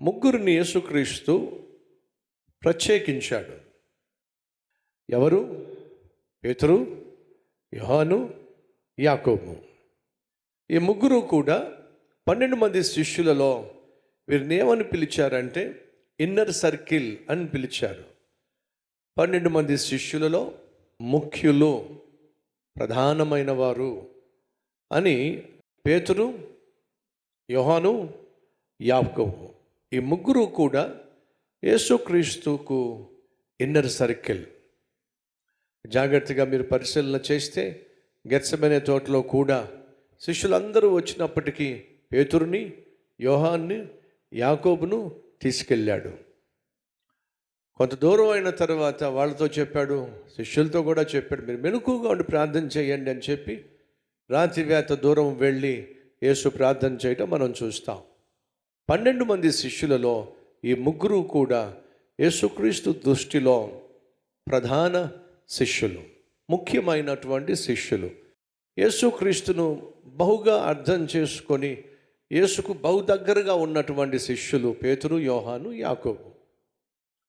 ముగ్గురిని యేసుక్రీస్తు ప్రత్యేకించాడు. ఎవరు? పేతురు, యోహాను, యాకోబు. ఈ ముగ్గురు కూడా 12 మంది శిష్యులలో వీరిని ఏమని పిలిచారంటే ఇన్నర్ సర్కిల్ అని పిలిచారు. 12 మంది శిష్యులలో ముఖ్యులు, ప్రధానమైన వారు అని పేతురు, యోహాను, యాకోబు. ఈ ముగ్గురు కూడా యేసుక్రీస్తుకు ఇన్నర్ సర్కిల్. జాగ్రత్తగా మీరు పరిశీలన చేస్తే గెత్సెమనే తోటలో కూడా శిష్యులందరూ వచ్చినప్పటికీ పేతురుని, యోహాన్ని, యాకోబును తీసుకెళ్ళాడు. కొంత దూరం అయిన తర్వాత వాళ్ళతో చెప్పాడు, శిష్యులతో కూడా చెప్పాడు, మీరు మెలకువగా ఉండి ప్రార్థన చేయండి అని చెప్పి రాత్రివేత దూరం వెళ్ళి యేసు ప్రార్థన చేయటం మనం చూస్తాం. 12 మంది శిష్యులలో ఈ ముగ్గురు కూడా యేసుక్రీస్తు దృష్టిలో ప్రధాన శిష్యులు, ముఖ్యమైనటువంటి శిష్యులు. యేసుక్రీస్తును బహుగా అర్థం చేసుకొని యేసుకు బహు దగ్గరగా ఉన్నటువంటి శిష్యులు పేతురు, యోహాను, యాకోబు.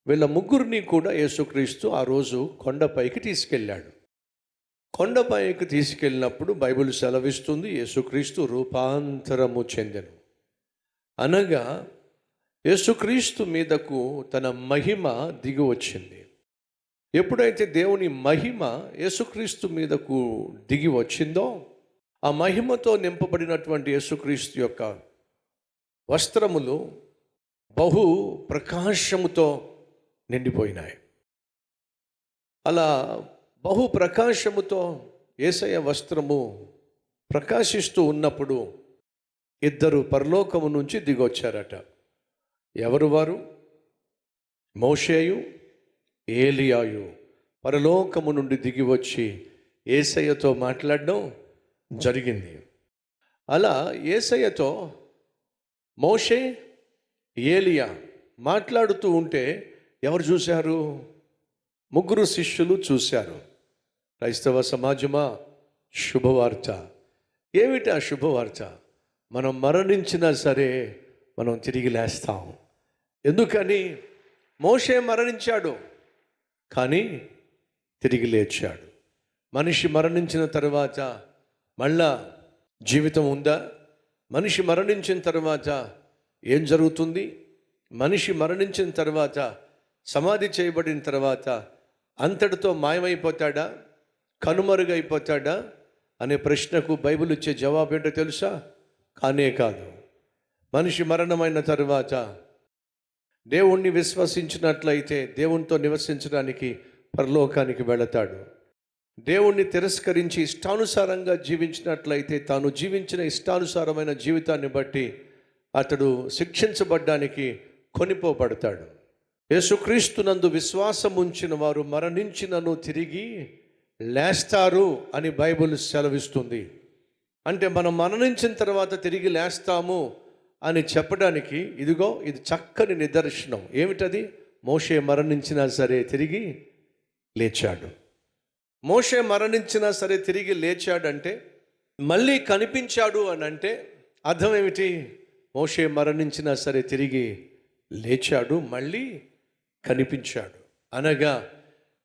వీళ్ళ ముగ్గురిని కూడా యేసుక్రీస్తు ఆ రోజు కొండపైకి తీసుకెళ్ళాడు. కొండపైకి తీసుకెళ్ళినప్పుడు బైబిల్ సెలవిస్తుంది, యేసుక్రీస్తు రూపాంతరము చెందెను. అనగా యేసుక్రీస్తు మీదకు తన మహిమ దిగి వచ్చింది. ఎప్పుడైతే దేవుని మహిమ యేసుక్రీస్తు మీదకు దిగి వచ్చిందో, ఆ మహిమతో నింపబడినటువంటి యేసుక్రీస్తు యొక్క వస్త్రములు బహు ప్రకాశముతో నిండిపోయినాయి. అలా బహు ప్రకాశముతో యేసయ్య వస్త్రము ప్రకాశిస్తూ ఉన్నప్పుడు ఇద్దరు పరలోకము నుంచి దిగొచ్చారట. ఎవరు వారు? మోషేయు, ఏలియాయు పరలోకము నుండి దిగి వచ్చి యేసయ్యతో మాట్లాడడం జరిగింది. అలా యేసయ్యతో మోషే, ఏలియా మాట్లాడుతూ ఉంటే ఎవరు చూశారు? ముగ్గురు శిష్యులు చూశారు. క్రైస్తవ సమాజమా, శుభవార్త ఏమిటి? ఆ శుభవార్త, మనం మరణించినా సరే మనం తిరిగి లేస్తాం. ఎందుకని? మోషే మరణించాడు కానీ తిరిగి లేచాడు. మనిషి మరణించిన తర్వాత మళ్ళా జీవితం ఉందా? మనిషి మరణించిన తర్వాత ఏం జరుగుతుంది? మనిషి మరణించిన తర్వాత, సమాధి చేయబడిన తర్వాత అంతటితో మాయమైపోతాడా, కనుమరుగైపోతాడా అనే ప్రశ్నకు బైబిల్ ఇచ్చే జవాబు ఏంటో తెలుసా? కానే కాదు. మనిషి మరణమైన తర్వాత దేవుణ్ణి విశ్వసించినట్లయితే దేవునితో నివసించడానికి పరలోకానికి వెళతాడు. దేవుణ్ణి తిరస్కరించి ఇష్టానుసారంగా జీవించినట్లయితే తాను జీవించిన ఇష్టానుసారమైన జీవితాన్ని బట్టి అతడు శిక్షించబడ్డానికి కొనిపోబడతాడు. యేసుక్రీస్తునందు విశ్వాసం ఉంచిన వారు మరణించినను తిరిగి లేస్తారు అని బైబిల్ సెలవిస్తుంది. అంటే మనం మరణించిన తర్వాత తిరిగి లేస్తాము అని చెప్పడానికి ఇదిగో ఇది చక్కని నిదర్శనం. ఏమిటది? మోషే మరణించినా సరే తిరిగి లేచాడు. మోషే మరణించినా సరే తిరిగి లేచాడంటే, మళ్ళీ కనిపించాడు అని అంటే అర్థం ఏమిటి? మోషే మరణించినా సరే తిరిగి లేచాడు, మళ్ళీ కనిపించాడు. అనగా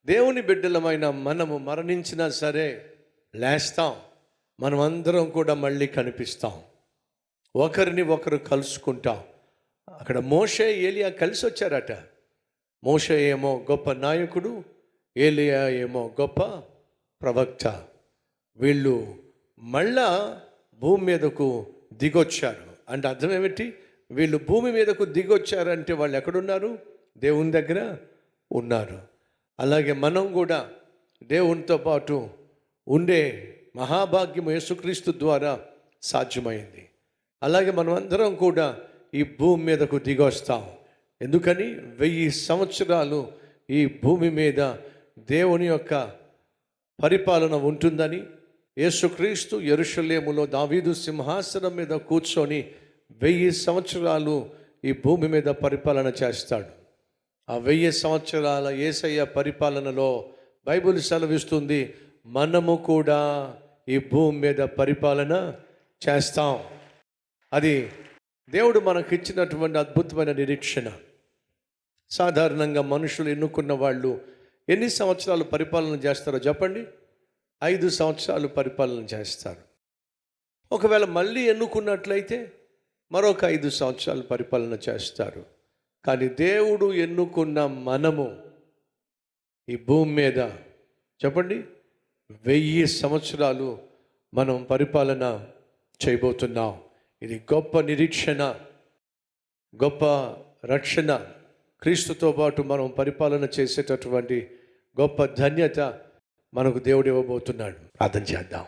దేవుని బిడ్డలమైన మనము మరణించినా సరే లేస్తాం, మనమందరం కూడా మళ్ళీ కనిపిస్తాం, ఒకరిని ఒకరు కలుసుకుంటాం. అక్కడ మోషే, ఏలియా కలిసి వచ్చారట. మోషే ఏమో గొప్ప నాయకుడు, ఏలియా ఏమో గొప్ప ప్రవక్త. వీళ్ళు మళ్ళా భూమి మీదకు దిగొచ్చారు. అంటే అర్థం ఏమిటి? వీళ్ళు భూమి మీదకు దిగొచ్చారంటే వాళ్ళు ఎక్కడున్నారు? దేవుని దగ్గర ఉన్నారు. అలాగే మనం కూడా దేవునితో పాటు ఉండే మహాభాగ్యం యేసుక్రీస్తు ద్వారా సాధ్యమైంది. అలాగే మనం అందరం కూడా ఈ భూమి మీదకు దిగొస్తాం. ఎందుకని? 1000 సంవత్సరాలు ఈ భూమి మీద దేవుని యొక్క పరిపాలన ఉంటుందని, యేసుక్రీస్తు యెరూషలేములో దావీదు సింహాసనం మీద కూర్చొని 1000 సంవత్సరాలు ఈ భూమి మీద పరిపాలన చేస్తాడు. ఆ 1000 సంవత్సరాల యేసయ్య పరిపాలనలో బైబిల్ సెలవిస్తుంది, మనము కూడా ఈ భూమి మీద పరిపాలన చేస్తాం. అది దేవుడు మనకు ఇచ్చినటువంటి అద్భుతమైన నిరీక్షణ. సాధారణంగా మనుషులు ఎన్నుకున్న వాళ్ళు ఎన్ని సంవత్సరాలు పరిపాలన చేస్తారో చెప్పండి? 5 సంవత్సరాలు పరిపాలన చేస్తారు. ఒకవేళ మళ్ళీ ఎన్నుకున్నట్లయితే మరొక 5 సంవత్సరాలు పరిపాలన చేస్తారు. కానీ దేవుడు ఎన్నుకున్న మనము ఈ భూమి మీద చెప్పండి 1000 సంవత్సరాలు మనం పరిపాలన చేయబోతున్నాం. ఇది గొప్ప నిరీక్షణ, గొప్ప రక్షణ. క్రీస్తుతో పాటు మనం పరిపాలన చేసేటటువంటి గొప్ప ధన్యత మనకు దేవుడు ఇవ్వబోతున్నాడు. ప్రార్థన చేద్దాం.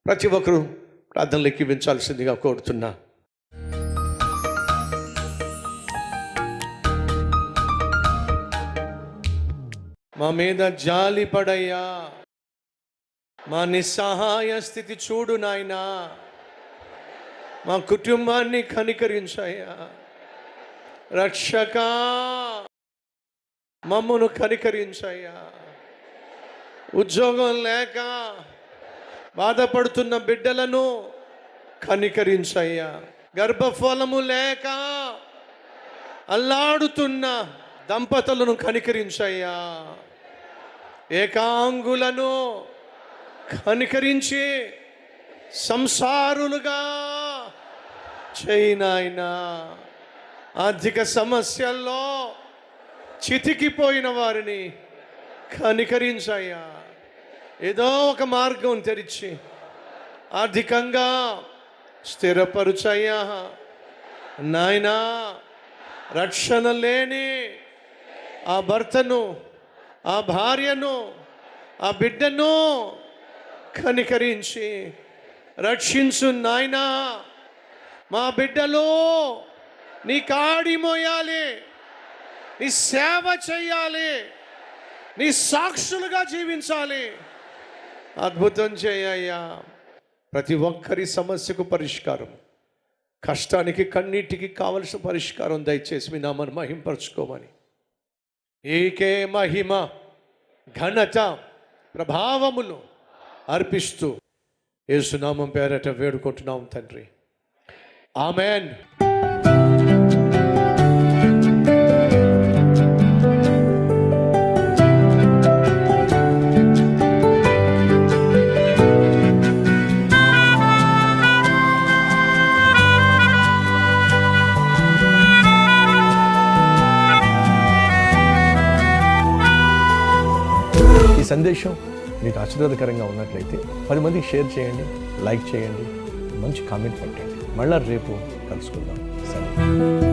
ప్రతి ఒక్కరూ ప్రార్థనలు ఎక్కివించాల్సిందిగా కోరుతున్నా. మా మీద జాలి పడయ్యా, మా నిస్సహాయ స్థితి చూడు నాయనా, మా కుటుంబాన్ని కనికరించయ్యా. రక్షకా, మమ్మను కనికరించయ్యా. ఉద్యోగం లేక బాధపడుతున్న బిడ్డలను కనికరించయ్యా. గర్భఫలము లేక అల్లాడుతున్న దంపతులను కనికరించయ్యా. ఏకాంగులను కనికరించి సంసారులుగా చేయి నాయనా. ఆర్థిక సమస్యల్లో చితికిపోయిన వారిని కనికరించయ్యా. ఏదో ఒక మార్గం తెరిచి ఆర్థికంగా స్థిరపరుచయ్యా నాయనా. రక్షణ లేని ఆ భర్తను, ఆ భార్యను, ఆ బిడ్డను కనికరించి రక్షించు నాయనా. మా బిడ్డలో నీ కాడి మోయాలి, నీ సేవ చేయాలి, నీ సాక్షులుగా జీవించాలి. అద్భుతం చేయ్యా. ప్రతి ఒక్కరి సమస్యకు పరిష్కారం, కష్టానికి కన్నీటికి కావలసిన పరిష్కారం దయచేసి మీ నామాన్ని మహింపరచుకోమని, ఏకే మహిమ ఘనత ప్రభావములు అర్పిస్తూ యేసునామం పేరట వేడుకుంటున్నాం తండ్రి. ఆమెన్. ఈ సందేశం మీకు ఆశీర్వాదకరంగా ఉన్నట్లయితే 10 మందికి షేర్ చేయండి, లైక్ చేయండి, మంచి కామెంట్ పెట్టండి. మళ్ళా రేపు కలుసుకుందాం. సరే.